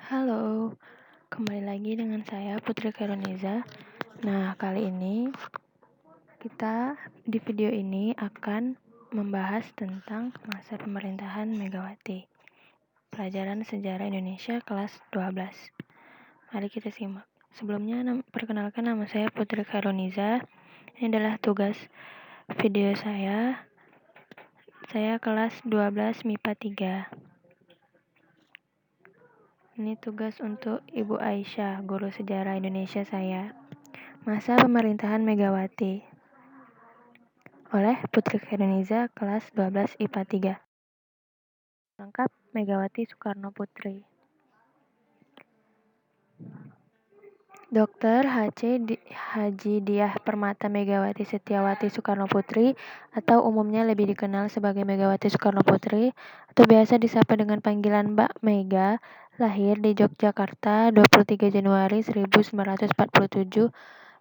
Halo, kembali lagi dengan saya Putri Karoniza. Nah, kali ini di video ini akan membahas tentang masa pemerintahan Megawati. Pelajaran Sejarah Indonesia kelas 12. Mari kita simak. Sebelumnya, perkenalkan nama saya Putri Karoniza. Ini adalah tugas video saya. Saya kelas 12 MIPA 3. Ini tugas untuk Ibu Aisyah, guru sejarah Indonesia saya. Masa pemerintahan Megawati oleh Putri Karoniza kelas 12 IPA 3. Lengkap Megawati Soekarno Putri. Dr. Haji Diah Permata Megawati Setiawati Soekarno Putri atau umumnya lebih dikenal sebagai Megawati Soekarno Putri atau biasa disapa dengan panggilan Mbak Mega, lahir di Yogyakarta 23 Januari 1947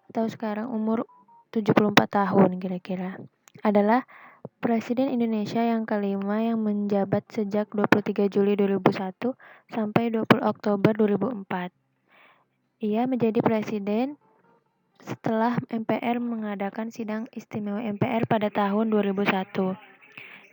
atau sekarang umur 74 tahun kira-kira. Adalah Presiden Indonesia yang kelima yang menjabat sejak 23 Juli 2001 sampai 20 Oktober 2004. Ia menjadi presiden setelah MPR mengadakan sidang istimewa MPR pada tahun 2001.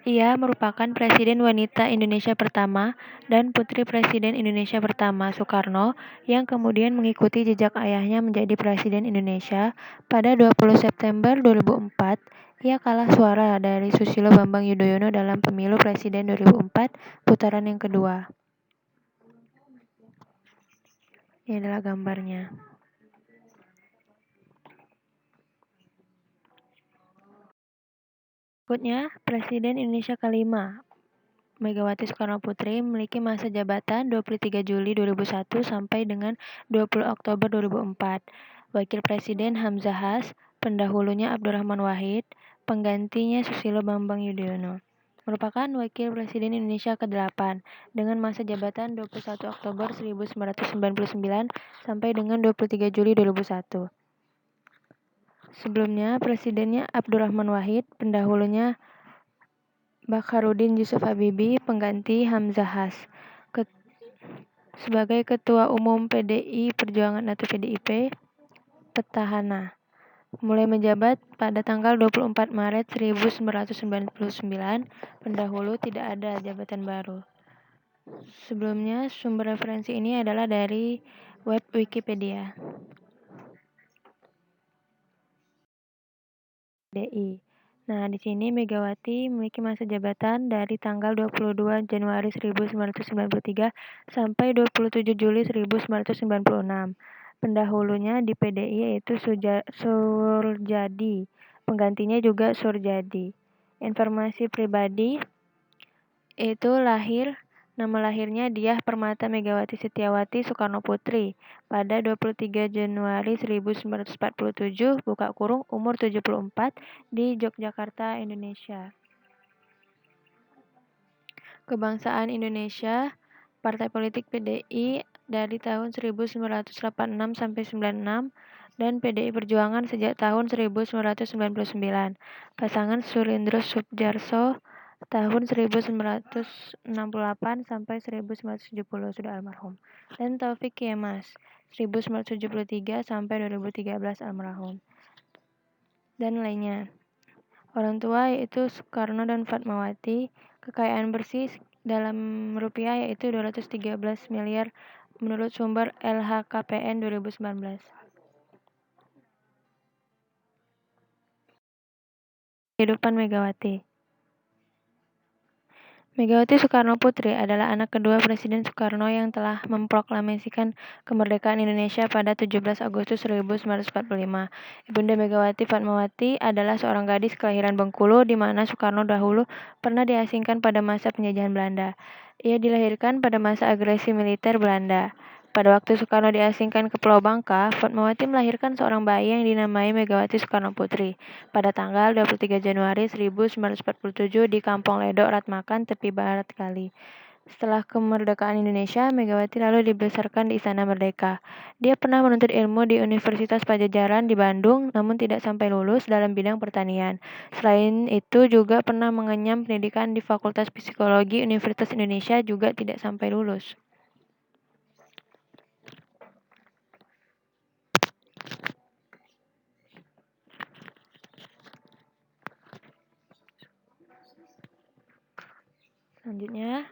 Ia merupakan Presiden wanita Indonesia pertama dan Putri Presiden Indonesia pertama Soekarno yang kemudian mengikuti jejak ayahnya menjadi Presiden Indonesia. Pada 20 September 2004, ia kalah suara dari Susilo Bambang Yudhoyono dalam pemilu Presiden 2004 putaran yang kedua. Ini adalah gambarnya. Berikutnya, Presiden Indonesia kelima, Megawati Soekarno Putri memiliki masa jabatan 23 Juli 2001 sampai dengan 20 Oktober 2004. Wakil Presiden Hamzahas, pendahulunya Abdurrahman Wahid, penggantinya Susilo Bambang Yudhoyono. Merupakan Wakil Presiden Indonesia ke-8 dengan masa jabatan 21 Oktober 1999 sampai dengan 23 Juli 2001. Sebelumnya, Presidennya Abdurrahman Wahid, pendahulunya Bakharudin Yusuf Habibie, pengganti Hamzahas. Sebagai Ketua Umum PDI Perjuangan atau PDIP, petahana. Mulai menjabat pada tanggal 24 Maret 1999, pendahulu tidak ada jabatan baru. Sebelumnya, sumber referensi ini adalah dari web Wikipedia. PDI. Nah, di sini Megawati memiliki masa jabatan dari tanggal 22 Januari 1993 sampai 27 Juli 1996. Pendahulunya di PDI yaitu Surjadi. Penggantinya juga Surjadi. Informasi pribadi yaitu nama lahirnya Diah Permata Megawati Setiawati Soekarno Putri pada 23 Januari 1947, buka kurung, umur 74, di Yogyakarta, Indonesia. Kebangsaan Indonesia, Partai Politik PDI dari tahun 1986 sampai 96 dan PDI Perjuangan sejak tahun 1999. Pasangan Sulindro Soedjarso tahun 1968 sampai 1970 sudah almarhum. Dan Taufik Kemas 1973 sampai 2013 almarhum. Dan lainnya. Orang tua yaitu Soekarno dan Fatmawati. Kekayaan bersih dalam rupiah yaitu 213 miliar menurut sumber LHKPN 2019. Kehidupan Megawati. Megawati Soekarno Putri adalah anak kedua Presiden Soekarno yang telah memproklamasikan kemerdekaan Indonesia pada 17 Agustus 1945. Ibunda Megawati Fatmawati adalah seorang gadis kelahiran Bengkulu di mana Soekarno dahulu pernah diasingkan pada masa penjajahan Belanda. Ia dilahirkan pada masa agresi militer Belanda. Pada waktu Soekarno diasingkan ke Pulau Bangka, Fatmawati melahirkan seorang bayi yang dinamai Megawati Soekarno Putri pada tanggal 23 Januari 1947 di Kampung Ledok Ratmakan, tepi barat Kali. Setelah kemerdekaan Indonesia, Megawati lalu dibesarkan di Istana Merdeka. Dia pernah menuntut ilmu di Universitas Pajajaran di Bandung, namun tidak sampai lulus dalam bidang pertanian. Selain itu juga pernah mengenyam pendidikan di Fakultas Psikologi Universitas Indonesia, juga tidak sampai lulus. Selanjutnya,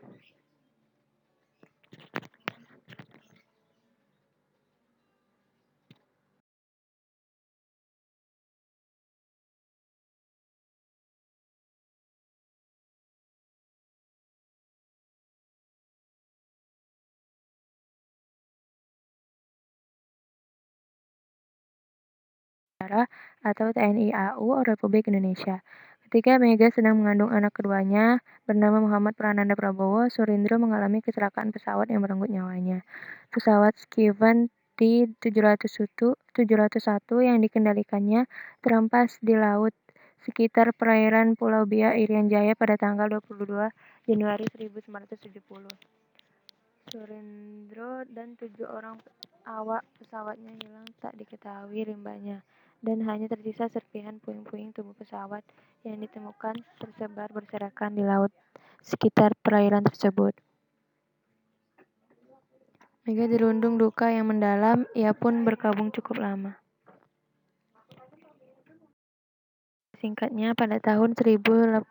Negara atau TNI AU Republik Indonesia. Ketika Mega sedang mengandung anak keduanya, bernama Muhammad Prananda Prabowo, Surindro mengalami kecelakaan pesawat yang merenggut nyawanya. Pesawat Skiven T-701 yang dikendalikannya terhempas di laut sekitar perairan Pulau Biak, Irian Jaya pada tanggal 22 Januari 1970. Surindro dan 7 orang awak pesawatnya hilang tak diketahui rimbanya, dan hanya tersisa serpihan puing-puing tubuh pesawat yang ditemukan tersebar berserakan di laut sekitar perairan tersebut. Mega dirundung duka yang mendalam, ia pun berkabung cukup lama. Singkatnya, pada tahun 1986,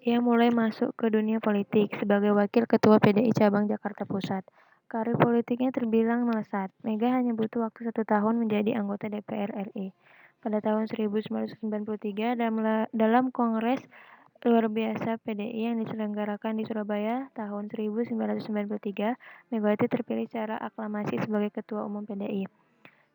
ia mulai masuk ke dunia politik sebagai wakil ketua PDI Cabang Jakarta Pusat. Karir politiknya terbilang melesat. Mega hanya butuh waktu 1 tahun menjadi anggota DPR RI. Pada tahun 1993, dalam Kongres Luar Biasa PDI yang diselenggarakan di Surabaya tahun 1993, Megawati terpilih secara aklamasi sebagai Ketua Umum PDI.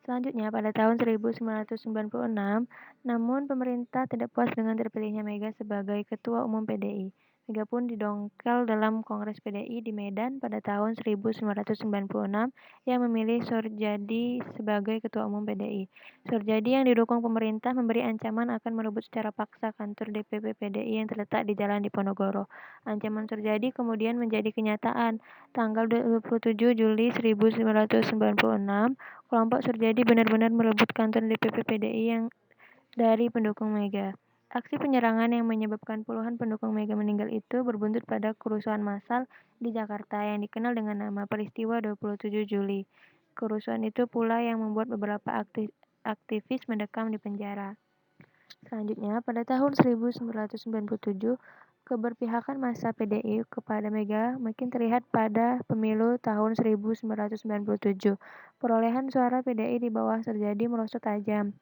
Selanjutnya, pada tahun 1996, namun pemerintah tidak puas dengan terpilihnya Mega sebagai Ketua Umum PDI. Mega pun didongkel dalam Kongres PDI di Medan pada tahun 1996 yang memilih Surjadi sebagai Ketua Umum PDI. Surjadi yang didukung pemerintah memberi ancaman akan merebut secara paksa kantor DPP PDI yang terletak di Jalan Diponegoro. Ancaman Surjadi kemudian menjadi kenyataan. Tanggal 27 Juli 1996, kelompok Surjadi benar-benar merebut kantor DPP PDI yang dari pendukung Mega. Aksi penyerangan yang menyebabkan puluhan pendukung Mega meninggal itu berbuntut pada kerusuhan massal di Jakarta yang dikenal dengan nama peristiwa 27 Juli. Kerusuhan itu pula yang membuat beberapa aktivis mendekam di penjara. Selanjutnya, pada tahun 1997, keberpihakan massa PDI kepada Mega makin terlihat pada pemilu tahun 1997. Perolehan suara PDI di bawah Surjadi merosot tajam.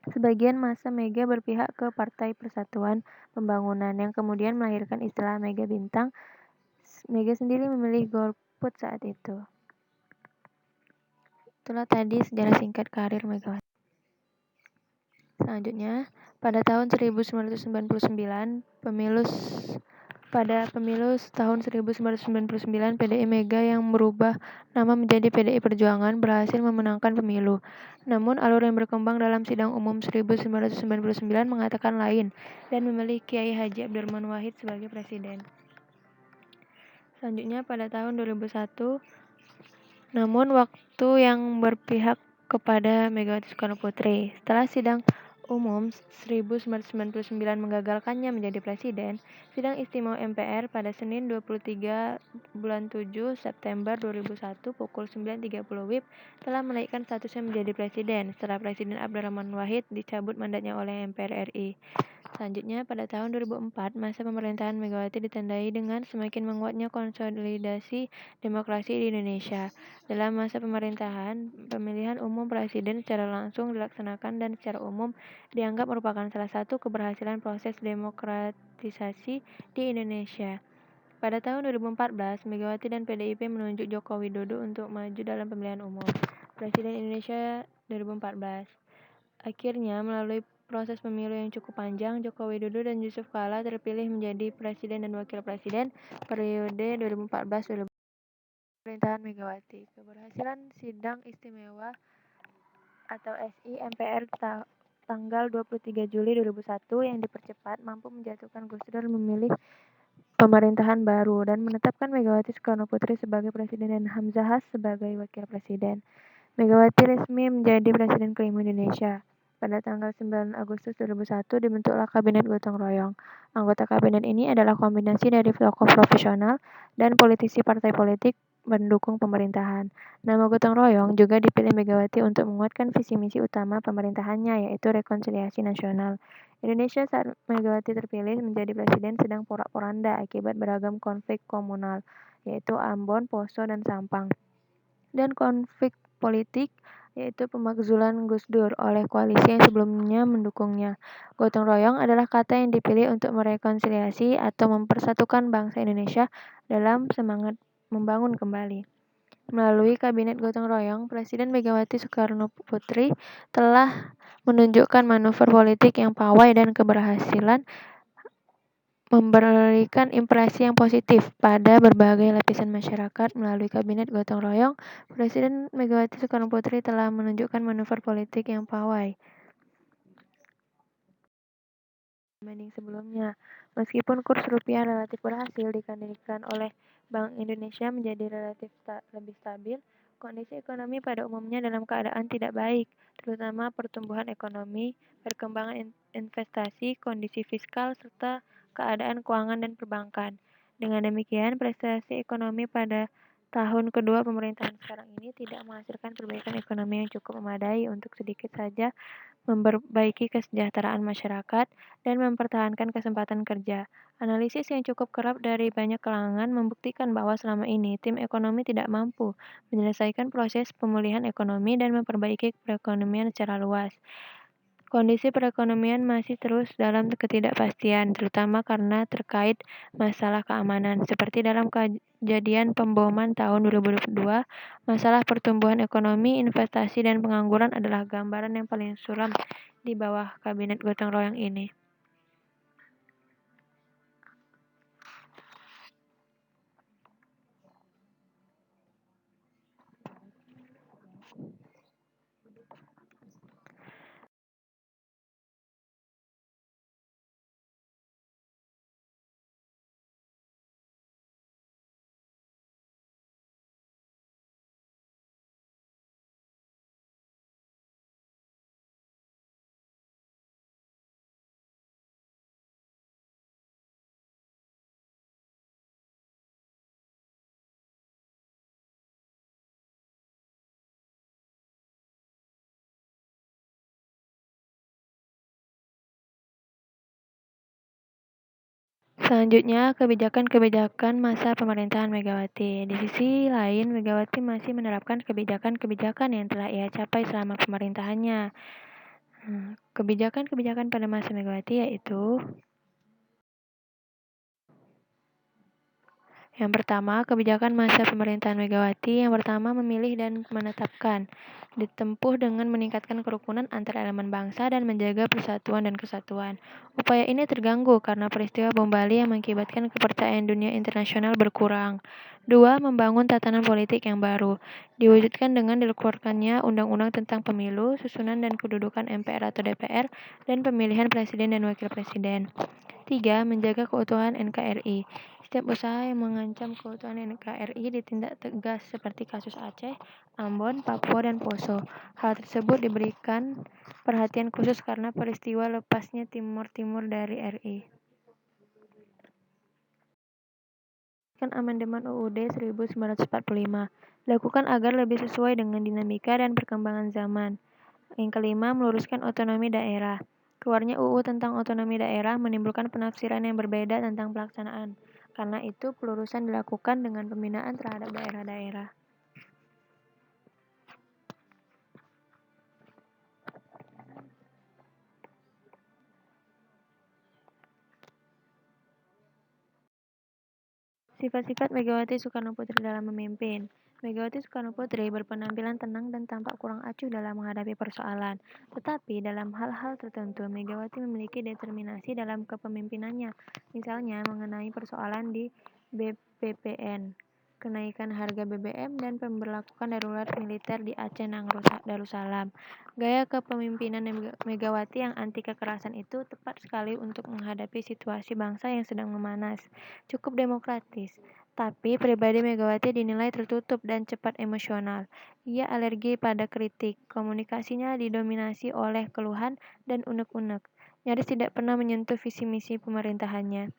Sebagian massa Mega berpihak ke Partai Persatuan Pembangunan yang kemudian melahirkan istilah Mega Bintang. Mega sendiri memilih golput saat itu. Itulah tadi sejarah singkat karir Megawati. Selanjutnya, pada tahun 1999, pada pemilu tahun 1999, PDI Mega yang merubah nama menjadi PDI Perjuangan berhasil memenangkan pemilu. Namun, alur yang berkembang dalam sidang umum 1999 mengatakan lain dan memilih Kiai Haji Abdurrahman Wahid sebagai presiden. Selanjutnya, pada tahun 2001, namun waktu yang berpihak kepada Megawati Soekarno Putri. Setelah sidang umum 1999 menggagalkannya menjadi presiden, sidang istimewa MPR pada Senin 23 bulan 7 September 2001 pukul 9.30 WIB telah menaikkan statusnya menjadi presiden setelah Presiden Abdurrahman Wahid dicabut mandatnya oleh MPR RI. Selanjutnya, pada tahun 2004, masa pemerintahan Megawati ditandai dengan semakin menguatnya konsolidasi demokrasi di Indonesia. Dalam masa pemerintahan, pemilihan umum presiden secara langsung dilaksanakan dan secara umum dianggap merupakan salah satu keberhasilan proses demokratisasi di Indonesia. Pada tahun 2014, Megawati dan PDIP menunjuk Joko Widodo untuk maju dalam pemilihan umum Presiden Indonesia 2014. Akhirnya, melalui proses pemilu yang cukup panjang, Joko Widodo dan Yusuf Kala terpilih menjadi presiden dan wakil presiden periode 2014-2019. Pemerintahan Megawati. Keberhasilan Sidang Istimewa atau SI MPR tanggal 23 Juli 2001 yang dipercepat mampu menjatuhkan Gus Dur memilih pemerintahan baru dan menetapkan Megawati Soekarno Putri sebagai presiden dan Hamzahas sebagai wakil presiden. Megawati resmi menjadi presiden kelima Indonesia. Pada tanggal 9 Agustus 2001 dibentuklah Kabinet Gotong Royong. Anggota kabinet ini adalah kombinasi dari tokoh profesional dan politisi partai politik pendukung pemerintahan. Nama gotong royong juga dipilih Megawati untuk menguatkan visi misi utama pemerintahannya, yaitu rekonsiliasi nasional. Indonesia saat Megawati terpilih menjadi presiden sedang porak-poranda akibat beragam konflik komunal, yaitu Ambon, Poso, dan Sampang, dan konflik politik, yaitu pemakzulan Gus Dur oleh koalisi yang sebelumnya mendukungnya. Gotong royong adalah kata yang dipilih untuk merekonsiliasi atau mempersatukan bangsa Indonesia dalam semangat membangun kembali. Melalui Kabinet Gotong Royong, Presiden Megawati Soekarno Putri telah menunjukkan manuver politik yang pawai dan keberhasilan memberikan impresi yang positif pada berbagai lapisan masyarakat. Melalui Kabinet Gotong Royong, Presiden Megawati Soekarno Putri telah menunjukkan manuver politik yang pawai dibanding sebelumnya. Meskipun kurs rupiah relatif berhasil dikendalikan oleh Bank Indonesia menjadi relatif lebih stabil, kondisi ekonomi pada umumnya dalam keadaan tidak baik, terutama pertumbuhan ekonomi, perkembangan investasi, kondisi fiskal, serta keadaan keuangan dan perbankan. Dengan demikian, prestasi ekonomi pada tahun kedua pemerintahan sekarang ini tidak menghasilkan perbaikan ekonomi yang cukup memadai untuk sedikit saja memperbaiki kesejahteraan masyarakat, dan mempertahankan kesempatan kerja. Analisis yang cukup kerap dari banyak kalangan membuktikan bahwa selama ini tim ekonomi tidak mampu menyelesaikan proses pemulihan ekonomi dan memperbaiki perekonomian secara luas. Kondisi perekonomian masih terus dalam ketidakpastian, terutama karena terkait masalah keamanan. Seperti dalam kejadian pemboman tahun 2022, masalah pertumbuhan ekonomi, investasi, dan pengangguran adalah gambaran yang paling suram di bawah Kabinet Gotong Royong ini. Selanjutnya, kebijakan-kebijakan masa pemerintahan Megawati. Di sisi lain, Megawati masih menerapkan kebijakan-kebijakan yang telah ia capai selama pemerintahannya. Kebijakan-kebijakan pada masa Megawati yaitu: yang pertama, kebijakan masa pemerintahan Megawati. Yang pertama, memilih dan menetapkan. Ditempuh dengan meningkatkan kerukunan antar elemen bangsa dan menjaga persatuan dan kesatuan. Upaya ini terganggu karena peristiwa bom Bali yang mengakibatkan kepercayaan dunia internasional berkurang. 2. Membangun tatanan politik yang baru. Diwujudkan dengan dikeluarkannya Undang-Undang tentang Pemilu, Susunan dan Kedudukan MPR atau DPR, dan pemilihan Presiden dan Wakil Presiden. 3. Menjaga keutuhan NKRI. Setiap usaha yang mengancam keutuhan NKRI ditindak tegas seperti kasus Aceh, Ambon, Papua, dan Poso. Hal tersebut diberikan perhatian khusus karena peristiwa lepasnya Timor Timur dari RI. Kan Amandemen UUD 1945 dilakukan agar lebih sesuai dengan dinamika dan perkembangan zaman. Yang kelima, meluruskan otonomi daerah. Keluarnya UU tentang otonomi daerah menimbulkan penafsiran yang berbeda tentang pelaksanaan. Karena itu, pelurusan dilakukan dengan pembinaan terhadap daerah-daerah. Sifat-sifat Megawati Soekarno Putri dalam memimpin. Megawati Soekarno Putri berpenampilan tenang dan tampak kurang acuh dalam menghadapi persoalan. Tetapi dalam hal-hal tertentu, Megawati memiliki determinasi dalam kepemimpinannya. Misalnya mengenai persoalan di BPPN, kenaikan harga BBM, dan pemberlakuan darurat militer di Aceh Darussalam. Gaya kepemimpinan Megawati yang anti kekerasan itu tepat sekali untuk menghadapi situasi bangsa yang sedang memanas. Cukup demokratis, tapi pribadi Megawati dinilai tertutup dan cepat emosional. Ia alergi pada kritik, komunikasinya didominasi oleh keluhan dan unek-unek. Nyaris tidak pernah menyentuh visi misi pemerintahannya.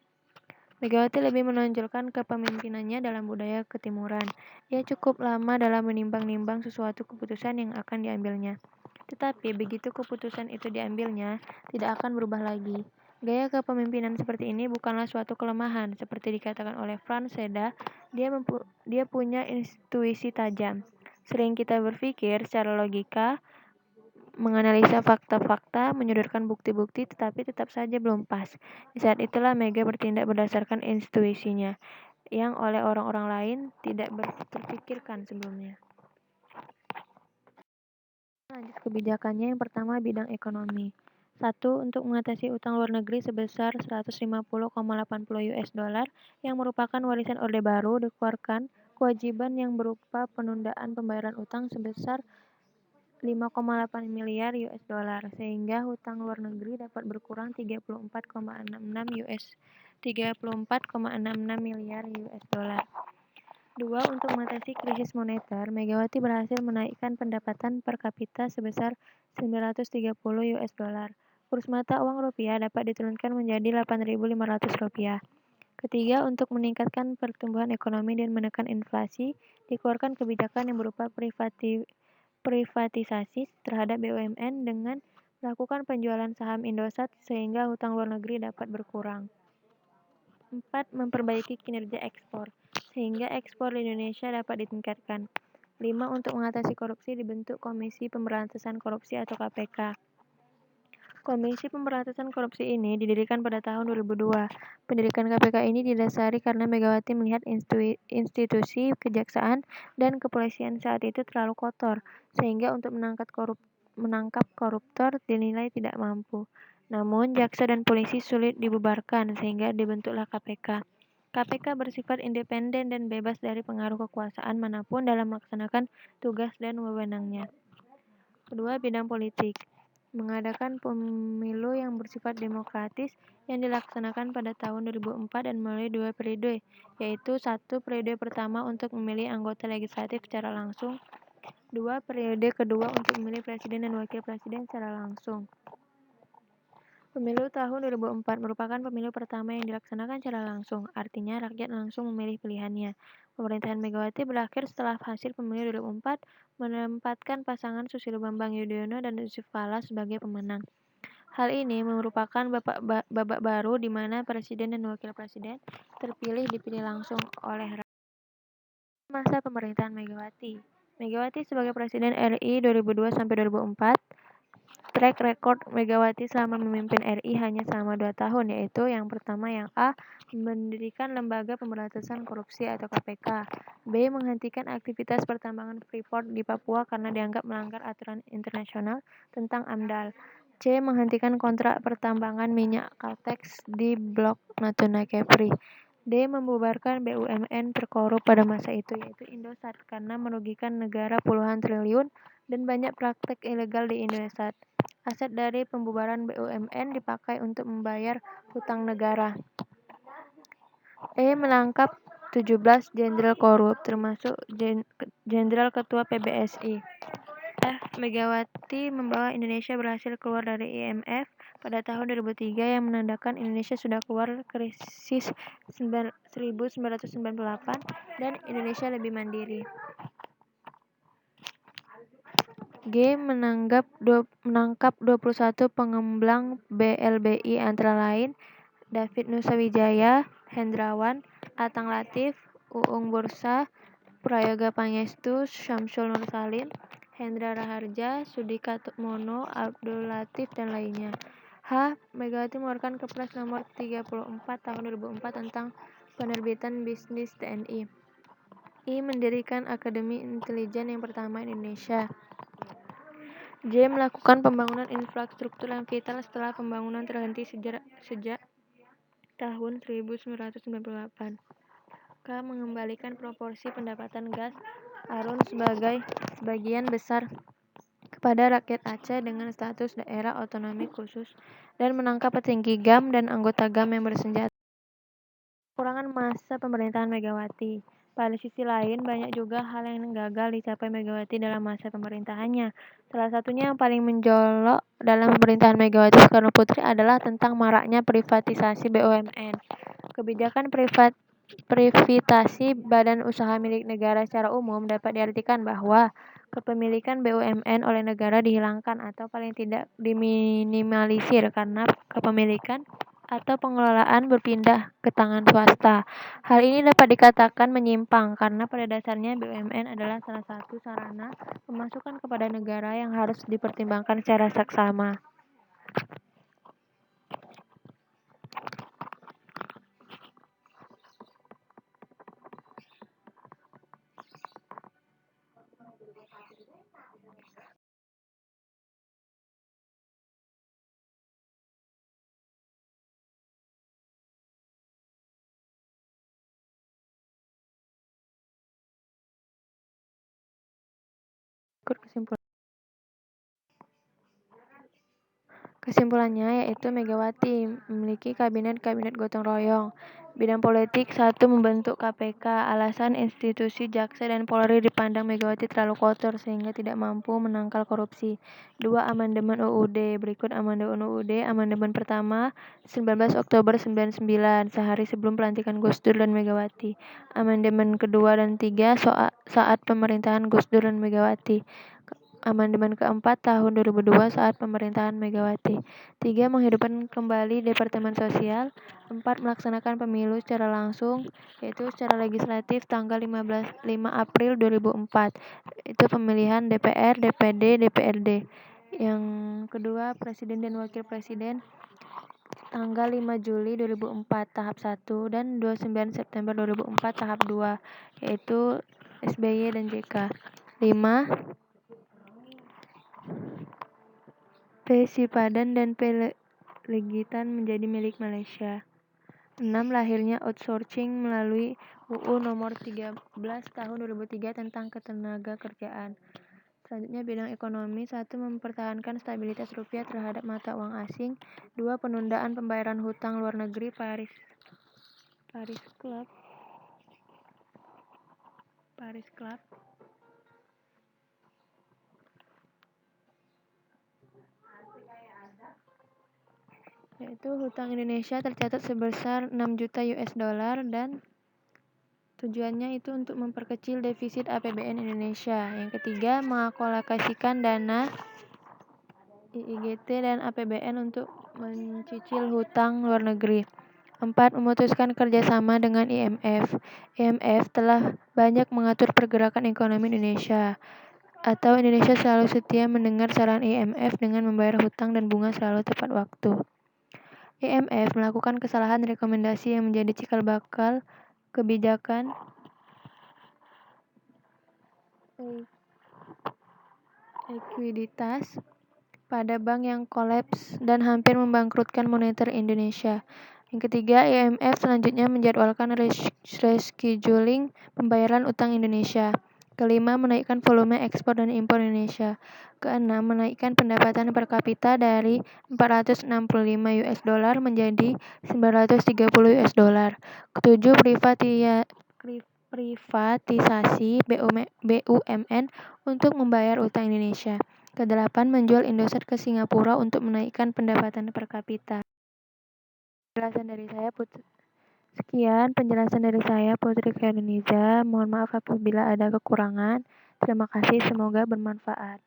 Megawati lebih menonjolkan kepemimpinannya dalam budaya ketimuran. Ia cukup lama dalam menimbang-nimbang sesuatu keputusan yang akan diambilnya. Tetapi begitu keputusan itu diambilnya, tidak akan berubah lagi. Gaya kepemimpinan seperti ini bukanlah suatu kelemahan. Seperti dikatakan oleh Franz Seda, dia punya intuisi tajam. Sering kita berpikir secara logika, menganalisa fakta-fakta, menyodorkan bukti-bukti, tetapi tetap saja belum pas. Di saat itulah Mega bertindak berdasarkan intuisinya, yang oleh orang-orang lain tidak terpikirkan sebelumnya. Lanjut kebijakannya, yang pertama bidang ekonomi. 1. Untuk mengatasi utang luar negeri sebesar 150,80 US dollar yang merupakan warisan Orde Baru, dikeluarkan kewajiban yang berupa penundaan pembayaran utang sebesar 5,8 miliar US dollar sehingga hutang luar negeri dapat berkurang 34,66 miliar US dollar. 2. Untuk mengatasi krisis moneter, Megawati berhasil menaikkan pendapatan per kapita sebesar 930 US dollar. Kurs mata uang rupiah dapat diturunkan menjadi 8.500 rupiah. Ketiga, untuk meningkatkan pertumbuhan ekonomi dan menekan inflasi, dikeluarkan kebijakan yang berupa privatisasi terhadap BUMN dengan melakukan penjualan saham Indosat sehingga hutang luar negeri dapat berkurang. 4. Memperbaiki kinerja ekspor sehingga ekspor di Indonesia dapat ditingkatkan. 5. Untuk mengatasi korupsi dibentuk Komisi Pemberantasan Korupsi atau KPK. Komisi Pemberantasan Korupsi ini didirikan pada tahun 2002. Pendirikan KPK ini didasari karena Megawati melihat institusi kejaksaan dan kepolisian saat itu terlalu kotor, sehingga untuk menangkap koruptor dinilai tidak mampu. Namun, jaksa dan polisi sulit dibubarkan, sehingga dibentuklah KPK. KPK bersifat independen dan bebas dari pengaruh kekuasaan manapun dalam melaksanakan tugas dan wewenangnya. Kedua, bidang politik. Mengadakan pemilu yang bersifat demokratis yang dilaksanakan pada tahun 2004 dan melalui 2 periode, yaitu 1. Periode pertama untuk memilih anggota legislatif secara langsung, 2. Periode kedua untuk memilih presiden dan wakil presiden secara langsung. Pemilu tahun 2004 merupakan pemilu pertama yang dilaksanakan secara langsung, artinya rakyat langsung memilih pilihannya. Pemerintahan Megawati berakhir setelah hasil pemilu 2004 menempatkan pasangan Susilo Bambang Yudhoyono dan Yusuf Kala sebagai pemenang. Hal ini merupakan babak baru di mana presiden dan wakil presiden dipilih langsung oleh rakyat. Masa pemerintahan Megawati. Megawati sebagai Presiden RI 2002 sampai 2004. Track record Megawati selama memimpin RI hanya selama 2 tahun, yaitu yang pertama yang A. Mendirikan Lembaga Pemberantasan Korupsi atau KPK. B. Menghentikan aktivitas pertambangan Freeport di Papua karena dianggap melanggar aturan internasional tentang AMDAL. C. Menghentikan kontrak pertambangan minyak Caltex di Blok Natuna Kepri. D. Membubarkan BUMN terkorup pada masa itu, yaitu Indosat, karena merugikan negara puluhan triliun dan banyak praktek ilegal di Indosat. Aset dari pembubaran BUMN dipakai untuk membayar hutang negara. E. Menangkap 17 jenderal korup, termasuk jenderal ketua PBSI. F. Megawati membawa Indonesia berhasil keluar dari IMF pada tahun 2003 yang menandakan Indonesia sudah keluar krisis 1998 dan Indonesia lebih mandiri. G. Menangkap 21 pengembang BLBI antara lain David Nusawijaya, Hendrawan, Atang Latif, Uung Bursa, Prayoga Pangestu, Syamsul Nursalim, Hendra Raharja, Sudikatmono, Abdul Latif, dan lainnya. H. Megawati mengeluarkan Kepres nomor 34 tahun 2004 tentang penerbitan bisnis TNI. I. Mendirikan Akademi Intelijen yang pertama Indonesia. J. Melakukan pembangunan infrastruktur yang vital setelah pembangunan terhenti sejak tahun 1998. K. Mengembalikan proporsi pendapatan gas Arun sebagian besar kepada rakyat Aceh dengan status daerah otonomi khusus dan menangkap petinggi GAM dan anggota GAM yang bersenjata. Kekurangan masa pemerintahan Megawati. Pada sisi lain, banyak juga hal yang gagal dicapai Megawati dalam masa pemerintahannya. Salah satunya yang paling mencolok dalam pemerintahan Megawati Soekarno Putri adalah tentang maraknya privatisasi BUMN. Kebijakan privitasi badan usaha milik negara secara umum dapat diartikan bahwa kepemilikan BUMN oleh negara dihilangkan atau paling tidak diminimalisir karena kepemilikan atau pengelolaan berpindah ke tangan swasta. Hal ini dapat dikatakan menyimpang karena pada dasarnya BUMN adalah salah satu sarana pemasukan kepada negara yang harus dipertimbangkan secara saksama. Kesimpulannya yaitu Megawati memiliki kabinet gotong royong. Bidang politik 1. Membentuk KPK. Alasan institusi jaksa dan Polri dipandang Megawati terlalu kotor sehingga tidak mampu menangkal korupsi. 2. Amandemen UUD. Berikut amandemen UUD. Amandemen pertama 19 Oktober 99 sehari sebelum pelantikan Gus Dur dan Megawati. Amandemen kedua dan 3 saat pemerintahan Gus Dur dan Megawati. Amandemen keempat tahun 2002 saat pemerintahan Megawati. 3. Menghidupkan kembali Departemen Sosial. 4. Melaksanakan pemilu secara langsung, yaitu secara legislatif tanggal 5 April 2004. Itu pemilihan DPR, DPD, DPRD. Yang kedua, Presiden dan Wakil Presiden tanggal 5 Juli 2004 tahap 1 dan 29 September 2004 tahap 2, yaitu SBY dan JK. 5. P. Sipadan dan P. Legitan menjadi milik Malaysia. 6. Lahirnya outsourcing melalui UU Nomor 13 Tahun 2003 tentang Ketenagakerjaan. Selanjutnya bidang ekonomi. 1. Mempertahankan stabilitas rupiah terhadap mata uang asing. 2. Penundaan pembayaran hutang luar negeri Paris Club. Yaitu hutang Indonesia tercatat sebesar 6 juta US dollar dan tujuannya itu untuk memperkecil defisit APBN Indonesia. Yang ketiga, mengalokasikan dana IIGT dan APBN untuk mencicil hutang luar negeri. 4. Memutuskan kerjasama dengan IMF. IMF telah banyak mengatur pergerakan ekonomi Indonesia. Atau Indonesia selalu setia mendengar saran IMF dengan membayar hutang dan bunga selalu tepat waktu. IMF melakukan kesalahan rekomendasi yang menjadi cikal bakal kebijakan ekuiditas pada bank yang kolaps dan hampir membangkrutkan moneter Indonesia. Yang ketiga, IMF selanjutnya menjadwalkan rescheduling pembayaran utang Indonesia. Kelima, menaikkan volume ekspor dan impor Indonesia. Keenam, menaikkan pendapatan per kapita dari 465 US dollar menjadi 930 US dollar. Ketujuh, privatisasi BUMN untuk membayar utang Indonesia. Kedelapan, menjual Indosat ke Singapura untuk menaikkan pendapatan per kapita. Sekian penjelasan dari saya, Putri Khairuniza. Mohon maaf apabila ada kekurangan. Terima kasih, semoga bermanfaat.